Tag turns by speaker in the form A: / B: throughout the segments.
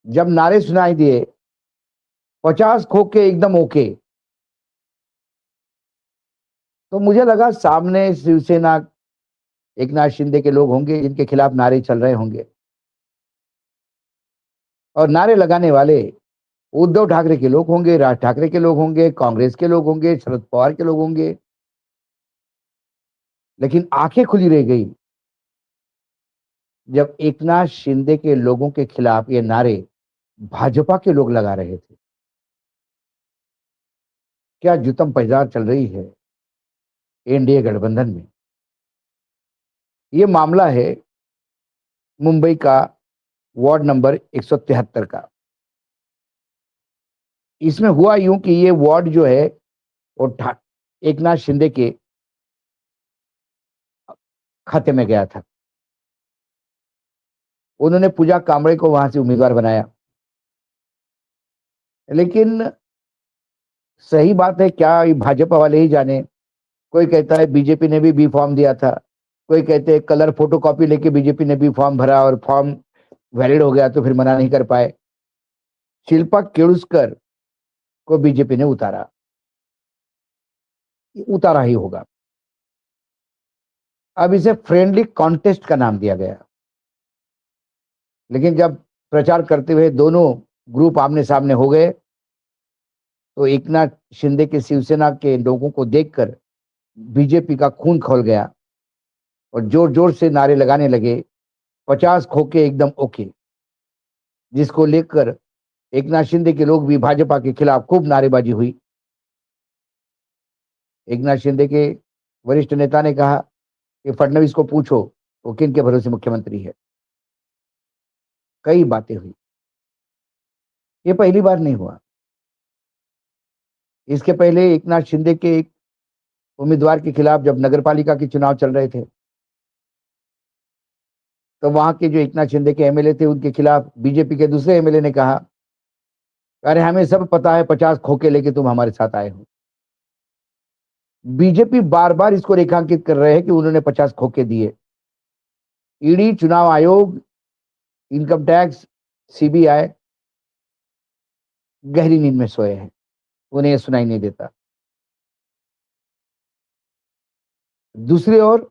A: जब नारे सुनाई दिए 50 खोके एकदम ओके, तो मुझे लगा सामने शिवसेना एकनाथ शिंदे के लोग होंगे जिनके खिलाफ नारे चल रहे होंगे, और नारे लगाने वाले उद्धव ठाकरे के लोग होंगे, राज ठाकरे के लोग होंगे, कांग्रेस के लोग होंगे, शरद पवार के लोग होंगे। लेकिन आंखें खुली रह गई जब एकनाथ शिंदे के लोगों के खिलाफ ये नारे भाजपा के लोग लगा रहे थे। क्या जुतम पहचान चल रही है एनडीए गठबंधन में। ये मामला है मुंबई का वार्ड नंबर 173 का। इसमें हुआ यूं कि ये वार्ड जो है वो एकनाथ शिंदे के खाते में गया था। उन्होंने पूजा कांबळे को वहां से उम्मीदवार बनाया। लेकिन सही बात है क्या, ये भाजपा वाले ही जाने। कोई कहता है बीजेपी ने भी बी फॉर्म दिया था, कोई कहते हैं कलर फोटो कॉपी लेके बीजेपी ने भी फॉर्म भरा और फॉर्म वैलिड हो गया तो फिर मना नहीं कर पाए। शिल्पा केळुस्कर को बीजेपी ने उतारा, उतारा ही होगा। अब इसे फ्रेंडली कॉन्टेस्ट का नाम दिया गया। लेकिन जब प्रचार करते हुए दोनों ग्रुप आमने सामने हो गए तो एकनाथ शिंदे के शिवसेना के लोगों को देखकर बीजेपी का खून खौल गया और जोर जोर से नारे लगाने लगे 50 खोके एकदम ओके, जिसको लेकर एकनाथ शिंदे के लोग भी भाजपा के खिलाफ खूब नारेबाजी हुई। एकनाथ शिंदे के वरिष्ठ नेता ने कहा कि फडणवीस को पूछो वो किन के भरोसे मुख्यमंत्री है। कई बातें हुई, ये पहली बार नहीं हुआ। इसके पहले एकनाथ शिंदे के एक उम्मीदवार के खिलाफ जब नगरपालिका के चुनाव चल रहे थे तो वहां के जो एकनाथ शिंदे के एमएलए थे उनके खिलाफ बीजेपी के दूसरे एमएलए ने कहा, अरे हमें सब पता है 50 खोके लेके तुम हमारे साथ आए हो। बीजेपी बार बार इसको रेखांकित कर रहे हैं कि उन्होंने 50 खोके दिए। ईडी, चुनाव आयोग, इनकम टैक्स, सीबीआई गहरी नींद में सोए हैं, उन्हें यह सुनाई नहीं देता। दूसरी ओर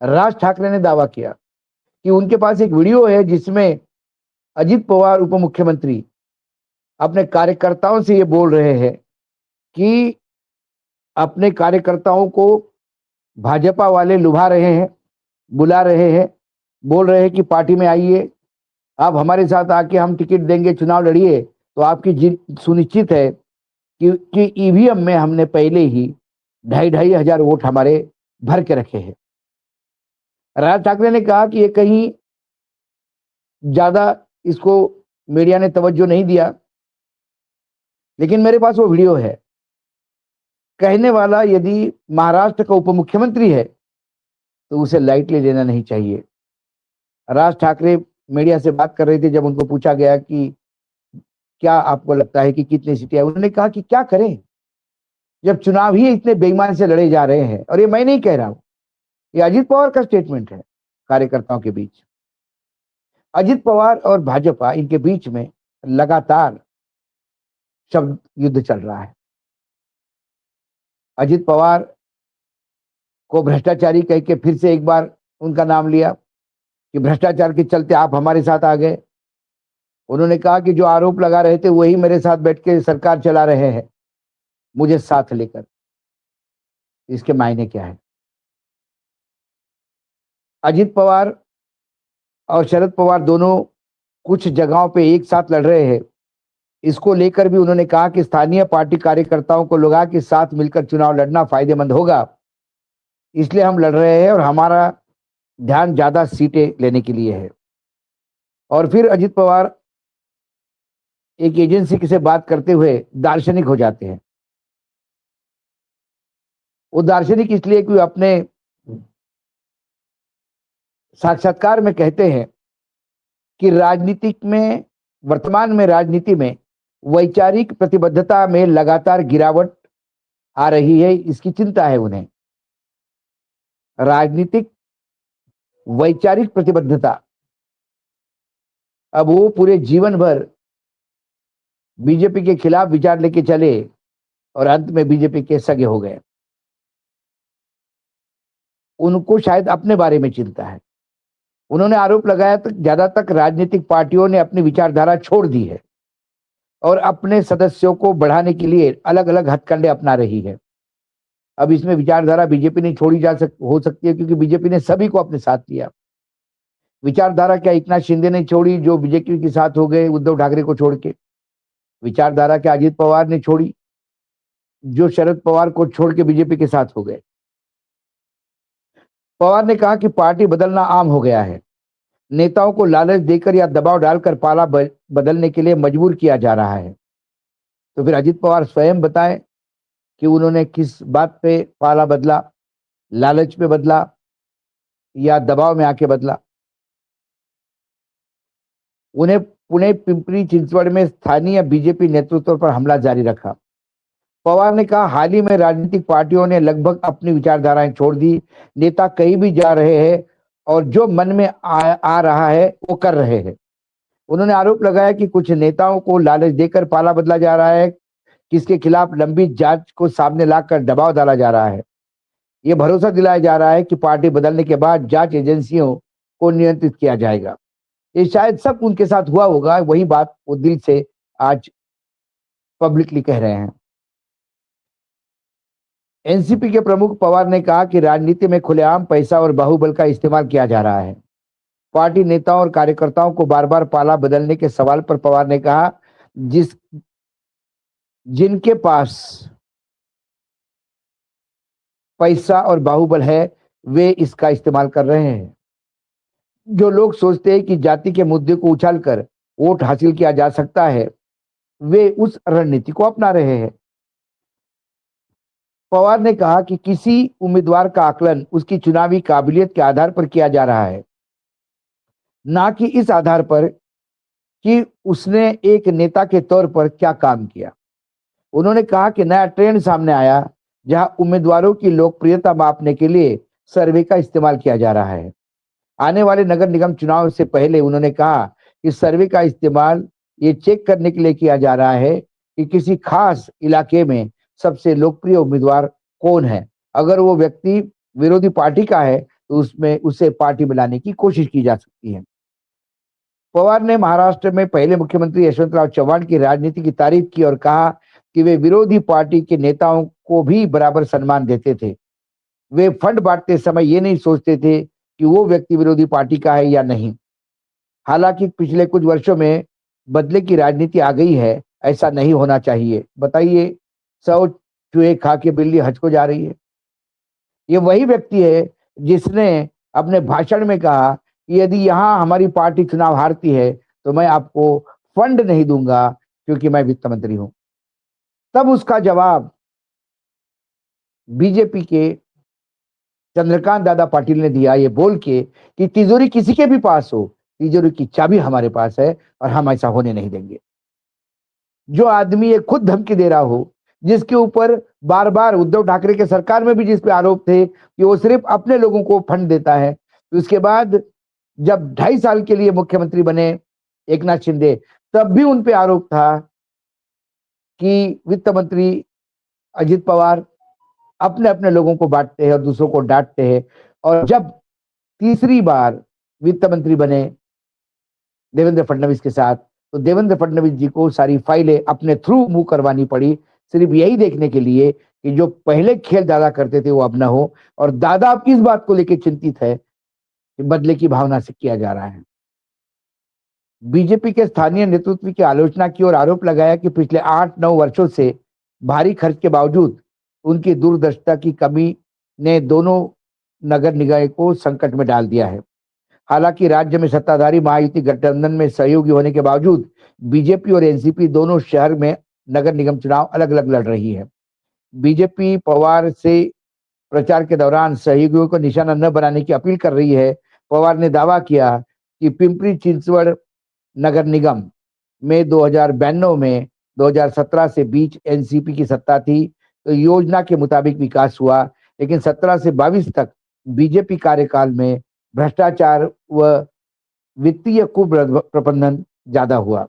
A: राज ठाकरे ने दावा किया कि उनके पास एक वीडियो है जिसमें अजित पवार उप मुख्यमंत्री अपने कार्यकर्ताओं से ये बोल रहे हैं कि अपने कार्यकर्ताओं को भाजपा वाले लुभा रहे हैं, बुला रहे हैं, बोल रहे हैं कि पार्टी में आइए, आप हमारे साथ आके हम टिकट देंगे, चुनाव लड़िए तो आपकी जीत सुनिश्चित है कि ईवीएम में हमने पहले ही 2,500 वोट हमारे भर के रखे हैं। राज ठाकरे ने कहा कि ये कहीं ज्यादा इसको मीडिया ने तवज्जो नहीं दिया, लेकिन मेरे पास वो वीडियो है। कहने वाला यदि महाराष्ट्र का उप मुख्यमंत्री है तो उसे लाइटली लेना नहीं चाहिए। राज ठाकरे मीडिया से बात कर रहे थे जब उनको पूछा गया कि क्या आपको लगता है कि कितनी सीटें हैं, उन्होंने कहा कि क्या करें जब चुनाव ही इतने बेईमान से लड़े जा रहे हैं। और ये मैं नहीं कह रहा हूं, ये अजित पवार का स्टेटमेंट है। कार्यकर्ताओं के बीच अजित पवार और भाजपा, इनके बीच में लगातार शब्द युद्ध चल रहा है। अजित पवार को भ्रष्टाचारी कह के फिर से एक बार उनका नाम लिया कि भ्रष्टाचार के चलते आप हमारे साथ आ गए। उन्होंने कहा कि जो आरोप लगा रहे थे वही मेरे साथ बैठ के सरकार चला रहे हैं मुझे साथ लेकर। इसके मायने क्या है? अजित पवार और शरद पवार दोनों कुछ जगहों पे एक साथ लड़ रहे हैं। इसको लेकर भी उन्होंने कहा कि स्थानीय पार्टी कार्यकर्ताओं को लगा कि साथ मिलकर चुनाव लड़ना फायदेमंद होगा, इसलिए हम लड़ रहे हैं और हमारा ध्यान ज्यादा सीटें लेने के लिए है। और फिर अजित पवार एक एजेंसी से बात करते हुए दार्शनिक हो जाते हैं। वो दार्शनिक इसलिए कि अपने साक्षात्कार में कहते हैं कि राजनीतिक में, वर्तमान में राजनीति में वैचारिक प्रतिबद्धता में लगातार गिरावट आ रही है, इसकी चिंता है उन्हें। राजनीतिक वैचारिक प्रतिबद्धता अब वो पूरे जीवन भर बीजेपी के खिलाफ विचार लेके चले और अंत में बीजेपी के सगे हो गए। उनको शायद अपने बारे में चिंता है। उन्होंने आरोप लगाया तो ज्यादा तक राजनीतिक पार्टियों ने अपनी विचारधारा छोड़ दी है और अपने सदस्यों को बढ़ाने के लिए अलग अलग हथकंडे अपना रही है। अब इसमें विचारधारा बीजेपी नहीं छोड़ी हो सकती है, क्योंकि बीजेपी ने सभी को अपने साथ लिया। विचारधारा क्या एकनाथ शिंदे ने छोड़ी जो बीजेपी के साथ हो गए उद्धव ठाकरे को छोड़ के? विचारधारा क्या अजित पवार ने छोड़ी जो शरद पवार को छोड़ के बीजेपी के साथ हो गए? पवार ने कहा कि पार्टी बदलना आम हो गया है, नेताओं को लालच देकर या दबाव डालकर पाला बदलने के लिए मजबूर किया जा रहा है। तो फिर अजित पवार स्वयं बताएं कि उन्होंने किस बात पे पाला बदला, लालच पे बदला या दबाव में आके बदला? उन्हें पुणे पिंपरी चिंचवड़ में स्थानीय बीजेपी नेतृत्व पर हमला जारी रखा। पवार ने कहा हाल ही में राजनीतिक पार्टियों ने लगभग अपनी विचारधाराएं छोड़ दी, नेता कहीं भी जा रहे हैं और जो मन में आ रहा है वो कर रहे हैं। उन्होंने आरोप लगाया कि कुछ नेताओं को लालच देकर पाला बदला जा रहा है, किसके खिलाफ लंबी जांच को सामने लाकर दबाव डाला जा रहा है। ये भरोसा दिलाया जा रहा है कि पार्टी बदलने के बाद जांच एजेंसियों को नियंत्रित किया जाएगा। ये शायद सब उनके साथ हुआ होगा, वही बात वो दिल से आज पब्लिकली कह रहे हैं। एनसीपी के प्रमुख पवार ने कहा कि राजनीति में खुलेआम पैसा और बाहुबल का इस्तेमाल किया जा रहा है। पार्टी नेताओं और कार्यकर्ताओं को बार बार पाला बदलने के सवाल पर पवार ने कहा जिनके पास पैसा और बाहुबल है वे इसका इस्तेमाल कर रहे हैं। जो लोग सोचते हैं कि जाति के मुद्दे को उछालकर वोट हासिल किया जा सकता है वे उस रणनीति को अपना रहे हैं। पवार ने कहा कि किसी उम्मीदवार का आकलन उसकी चुनावी काबिलियत के आधार पर किया जा रहा है, ना कि इस आधार पर कि उसने एक नेता के तौर पर क्या काम किया। उन्होंने कहा कि नया ट्रेंड सामने आया जहां उम्मीदवारों की लोकप्रियता मापने के लिए सर्वे का इस्तेमाल किया जा रहा है। आने वाले नगर निगम चुनाव से पहले उन्होंने कहा कि सर्वे का इस्तेमाल ये चेक करने के लिए किया जा रहा है कि किसी खास इलाके में सबसे लोकप्रिय उम्मीदवार कौन है। अगर वो व्यक्ति विरोधी पार्टी का है तो उसमें उसे पार्टी में लाने की कोशिश की जा सकती है। पवार ने महाराष्ट्र में पहले मुख्यमंत्री यशवंतराव चव्हाण की राजनीति की तारीफ की और कहा कि वे विरोधी पार्टी के नेताओं को भी बराबर सम्मान देते थे। वे फंड बांटते समय ये नहीं सोचते थे कि वो व्यक्ति विरोधी पार्टी का है या नहीं। हालांकि पिछले कुछ वर्षों में बदले की राजनीति आ गई है, ऐसा नहीं होना चाहिए। बताइए, 100 चूहे खा के बिल्ली हज को जा रही है। ये वही व्यक्ति है जिसने अपने भाषण में कहा कि यदि यहां हमारी पार्टी चुनाव हारती है तो मैं आपको फंड नहीं दूंगा क्योंकि मैं वित्त मंत्री हूं। तब उसका जवाब बीजेपी के चंद्रकांत दादा पाटिल ने दिया ये बोल के कि तिजोरी किसी के भी पास हो, तिजोरी की चाबी हमारे पास है और हम ऐसा होने नहीं देंगे। जो आदमी ये खुद धमकी दे रहा हो, जिसके ऊपर बार बार उद्धव ठाकरे के सरकार में भी जिस पे आरोप थे कि वो सिर्फ अपने लोगों को फंड देता है, तो उसके बाद जब 2.5 साल के लिए मुख्यमंत्री बने एकनाथ शिंदे, तब भी उन पे आरोप था कि वित्त मंत्री अजित पवार अपने अपने लोगों को बांटते हैं और दूसरों को डांटते हैं। और जब तीसरी बार वित्त मंत्री बने देवेंद्र फडणवीस के साथ, तो देवेंद्र फडणवीस जी को सारी फाइलें अपने थ्रू मूव करवानी पड़ी, सिर्फ यही देखने के लिए कि जो पहले खेल दादा करते थे वो अब ना हो। और दादा अब इस बात को लेकर चिंतित है कि बदले की भावना से किया जा रहा है। बीजेपी के स्थानीय नेतृत्व की आलोचना की और आरोप लगाया कि पिछले 8-9 वर्षों से भारी खर्च के बावजूद उनकी दूरदर्शिता की कमी ने दोनों नगर निकाय को संकट में डाल दिया है। हालांकि राज्य में सत्ताधारी महायुति गठबंधन में सहयोगी होने के बावजूद बीजेपी और एनसीपी दोनों शहर में नगर निगम चुनाव अलग अलग लड़ रही है। बीजेपी पवार से प्रचार के दौरान सहयोगियों को निशाना न बनाने की अपील कर रही है। पवार ने दावा किया कि पिंपरी चिंचवड़ नगर निगम में 2092 में 2017 से बीच एनसीपी की सत्ता थी, तो योजना के मुताबिक विकास हुआ, लेकिन 17 से 22 तक बीजेपी कार्यकाल में भ्रष्टाचार व वित्तीय कुप्रबंधन ज्यादा हुआ।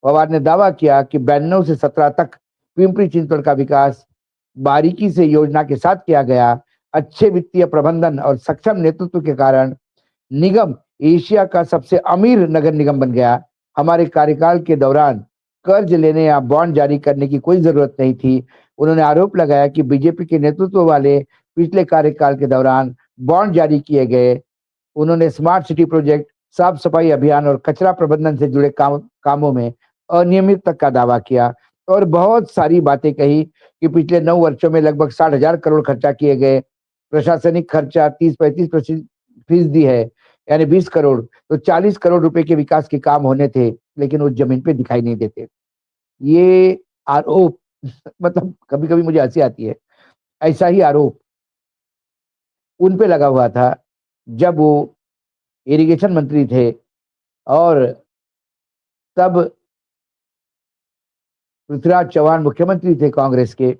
A: पवार ने दावा किया कि 92 से 17 तक पिंपरी चिंचवड का विकास बारीकी से योजना के साथ किया गया। अच्छे वित्तीय प्रबंधन और सक्षम नेतृत्व के कारण निगम एशिया का सबसे अमीर नगर निगम बन गया। हमारे कार्यकाल के दौरान कर्ज लेने या बॉन्ड जारी करने की कोई जरूरत नहीं थी। उन्होंने आरोप लगाया कि बीजेपी के नेतृत्व वाले पिछले कार्यकाल के दौरान बॉन्ड जारी किए गए। उन्होंने स्मार्ट सिटी प्रोजेक्ट, साफ सफाई अभियान और कचरा प्रबंधन से जुड़े कामों में अनियमितता का दावा किया और बहुत सारी बातें कही कि पिछले 9 वर्षों में लगभग 60,000 करोड़ खर्चा किए गए। प्रशासनिक खर्चा 30-35% है, यानी 20 करोड़, तो 40 करोड़ रुपए के विकास के काम होने थे, लेकिन वो जमीन पे दिखाई नहीं देते। ये आरोप मतलब कभी-कभी मुझे हंसी आती है। ऐसा ही आरोप उन पे लगा हुआ था जब वो इरिगेशन मंत्री थे और तब पृथ्वीराज चौहान मुख्यमंत्री थे कांग्रेस के।